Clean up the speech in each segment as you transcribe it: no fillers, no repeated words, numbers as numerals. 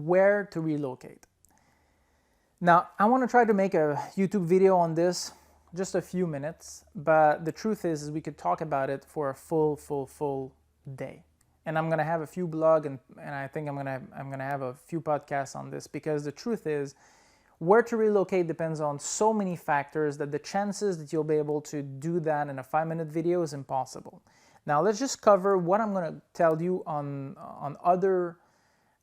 where to relocate. Now, I want to try to make a YouTube video on this, just a few minutes, but the truth is we could talk about it for a full day. And I'm gonna have a few blog and I think I'm gonna have a few podcasts on this, because the truth is where to relocate depends on so many factors that the chances that you'll be able to do that in a 5-minute video is impossible. Now let's just cover what I'm gonna tell you on other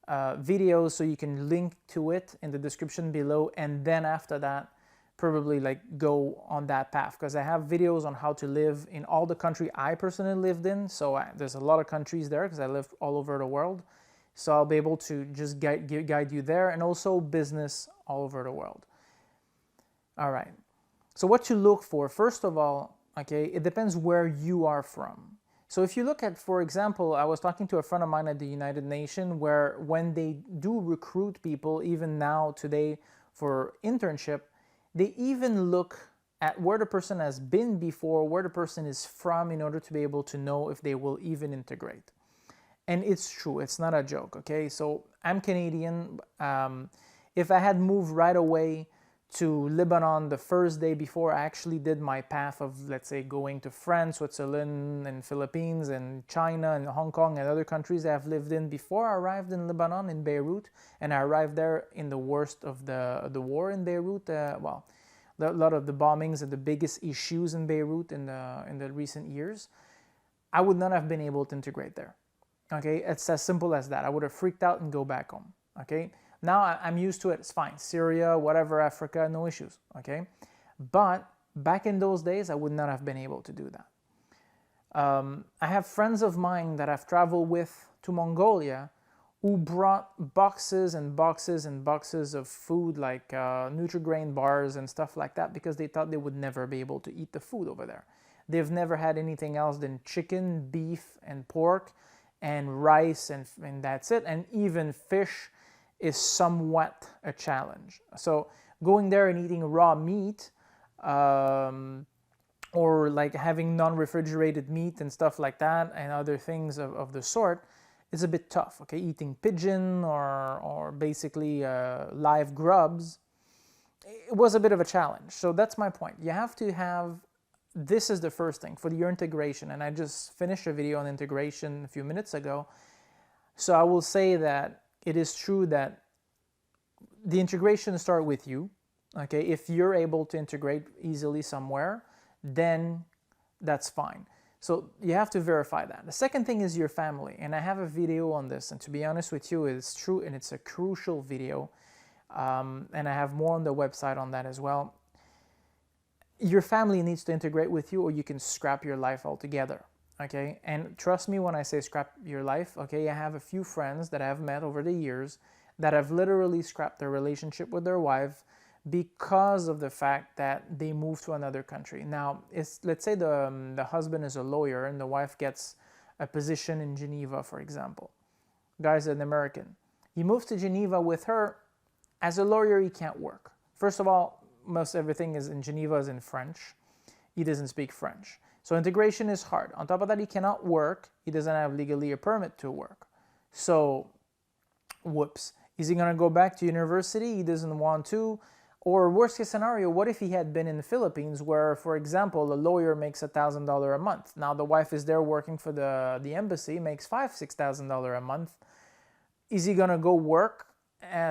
videos, so you can link to it in the description below, and then after that probably like go on that path, because I have videos on how to live in all the country I personally lived in. So there's a lot of countries there because I lived all over the world, so I'll be able to just guide you there, and also business all over the world. All right, so what to look for, first of all, okay, it depends where you are from. So if you look at, for example, I was talking to a friend of mine at the United Nations, where when they do recruit people, even now today for internship, they even look at where the person has been before, where the person is from, in order to be able to know if they will even integrate. And it's true, it's not a joke, okay? So I'm Canadian. If I had moved right away to Lebanon the first day before I actually did my path of, let's say, going to France, Switzerland, and Philippines, and China, and Hong Kong, and other countries I've lived in before I arrived in Lebanon, in Beirut, and I arrived there in the worst of the war in Beirut. A lot of the bombings and the biggest issues in Beirut in the recent years. I would not have been able to integrate there. Okay, it's as simple as that. I would have freaked out and go back home. Okay. Now I'm used to it, it's fine. Syria, whatever, Africa, no issues, okay? But back in those days, I would not have been able to do that. I have friends of mine that I've traveled with to Mongolia who brought boxes and boxes and boxes of food, like Nutri-Grain bars and stuff like that, because they thought they would never be able to eat the food over there. They've never had anything else than chicken, beef, and pork, and rice, and that's it, and even fish is somewhat a challenge. So going there and eating raw meat, or like having non-refrigerated meat and stuff like that, and other things of the sort, is a bit tough. Okay, eating pigeon or basically live grubs, it was a bit of a challenge. So that's my point. You have to have, this is the first thing for your integration, and I just finished a video on integration a few minutes ago. So I will say that it is true that the integration starts with you. Okay, if you're able to integrate easily somewhere, then that's fine. So you have to verify that. The second thing is your family, and I have a video on this, and to be honest with you, it's true, and it's a crucial video, and I have more on the website on that as well. Your family needs to integrate with you, or you can scrap your life altogether. Okay, and trust me when I say scrap your life. Okay, I have a few friends that I've met over the years that have literally scrapped their relationship with their wife because of the fact that they moved to another country. Now, let's say the husband is a lawyer and the wife gets a position in Geneva, for example. Guy's an American. He moves to Geneva with her. As a lawyer, he can't work. First of all, most everything is in Geneva is in French. He doesn't speak French. So integration is hard. On top of that, he cannot work. He doesn't have legally a permit to work. So, whoops. Is he going to go back to university? He doesn't want to. Or worst case scenario, what if he had been in the Philippines where, for example, a lawyer makes $1,000 a month. Now the wife is there working for the embassy, makes $5,000, $6,000 a month. Is he going to go work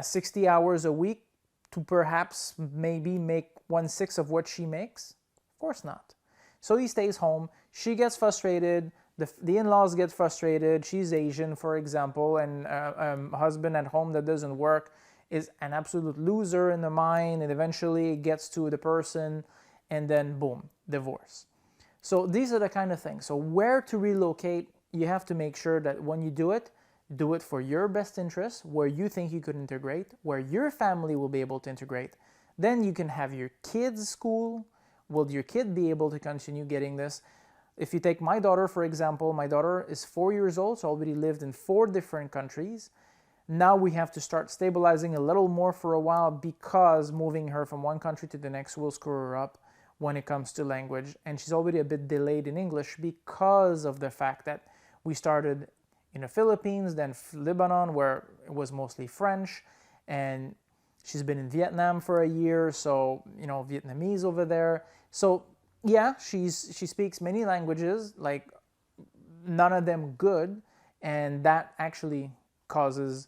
60 hours a week to perhaps maybe make 1/6 of what she makes? Of course not. So he stays home. She gets frustrated. The in-laws get frustrated. She's Asian, for example, and husband at home that doesn't work is an absolute loser in the mind, and eventually it gets to the person, and then boom, divorce. So these are the kind of things. So where to relocate, you have to make sure that when you do it for your best interest, where you think you could integrate, where your family will be able to integrate. Then you can have your kids' school. Will your kid be able to continue getting this? If you take my daughter, for example, my daughter is 4 years old, so already lived in 4 different countries. Now we have to start stabilizing a little more for a while, because moving her from one country to the next will screw her up when it comes to language. And she's already a bit delayed in English because of the fact that we started in the Philippines, then Lebanon, where it was mostly French, and she's been in Vietnam for a year, so Vietnamese over there. So yeah, she speaks many languages, like none of them good, and that actually causes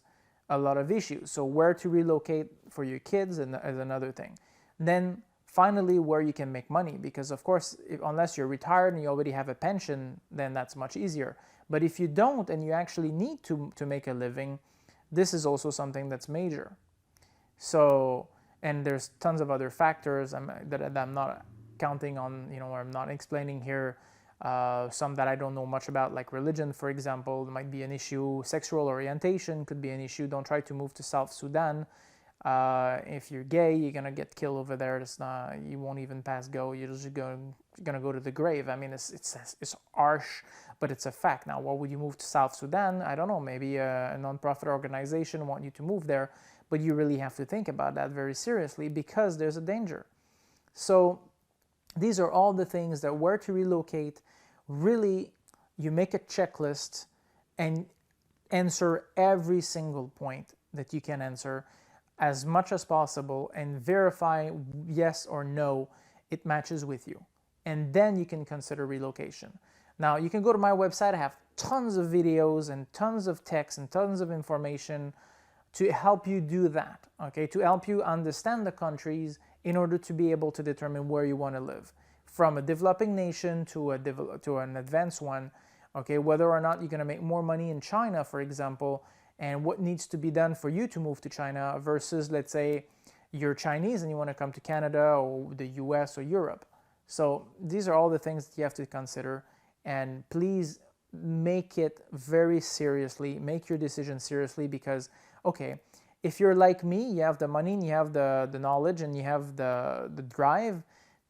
a lot of issues. So where to relocate for your kids is another thing. Then finally, where you can make money, because of course, unless you're retired and you already have a pension, then that's much easier. But if you don't and you actually need to make a living, this is also something that's major. So, and there's tons of other factors that I'm not counting on, or I'm not explaining here. Some that I don't know much about, like religion, for example, might be an issue. Sexual orientation could be an issue. Don't try to move to South Sudan. If you're gay, you're gonna get killed over there. You won't even pass go. You're just gonna go to the grave. I mean, it's harsh, but it's a fact. Now, why would you move to South Sudan? I don't know. Maybe a non-profit organization want you to move there, but you really have to think about that very seriously because there's a danger. So these are all the things that where to relocate. Really, you make a checklist and answer every single point that you can answer as much as possible and verify yes or no it matches with you. And then you can consider relocation. Now, you can go to my website. I have tons of videos and tons of text and tons of information to help you do that, okay? To help you understand the countries in order to be able to determine where you want to live. From a developing nation to an advanced one, okay? Whether or not you're going to make more money in China, for example, and what needs to be done for you to move to China versus, let's say, you're Chinese and you want to come to Canada or the US or Europe. So these are all the things that you have to consider, and please make it very seriously. Make your decision seriously because, okay, if you're like me, you have the money and you have the knowledge and you have the drive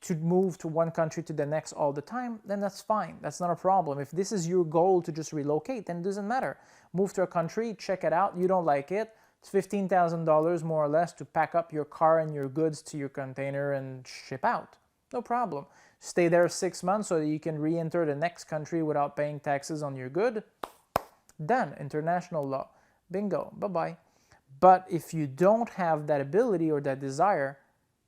to move to one country to the next all the time, then that's fine. That's not a problem. If this is your goal to just relocate, then it doesn't matter. Move to a country, check it out. You don't like it. It's $15,000 more or less to pack up your car and your goods to your container and ship out. No problem. Stay there 6 months so that you can re-enter the next country without paying taxes on your good. Done. International law. Bingo. Bye-bye. But if you don't have that ability or that desire,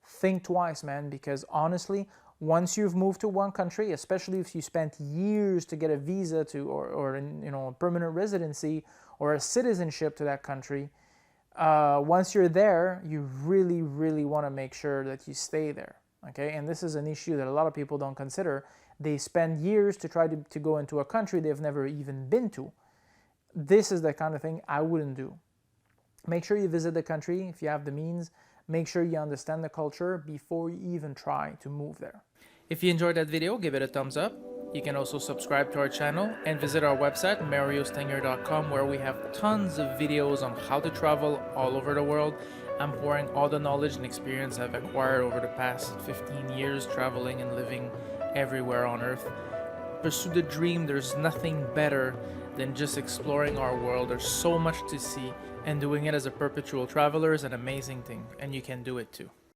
think twice, man, because honestly, once you've moved to one country, especially if you spent years to get a visa to or a permanent residency or a citizenship to that country, once you're there, you really, really want to make sure that you stay there. Okay, and this is an issue that a lot of people don't consider. They spend years to try to go into a country they've never even been to. This is the kind of thing I wouldn't do. Make sure you visit the country if you have the means. Make sure you understand the culture before you even try to move there. If you enjoyed that video, give it a thumbs up. You can also subscribe to our channel and visit our website, mariostanger.com, where we have tons of videos on how to travel all over the world. I'm pouring all the knowledge and experience I've acquired over the past 15 years traveling and living everywhere on Earth. Pursue the dream. There's nothing better than just exploring our world. There's so much to see, and doing it as a perpetual traveler is an amazing thing, and you can do it too.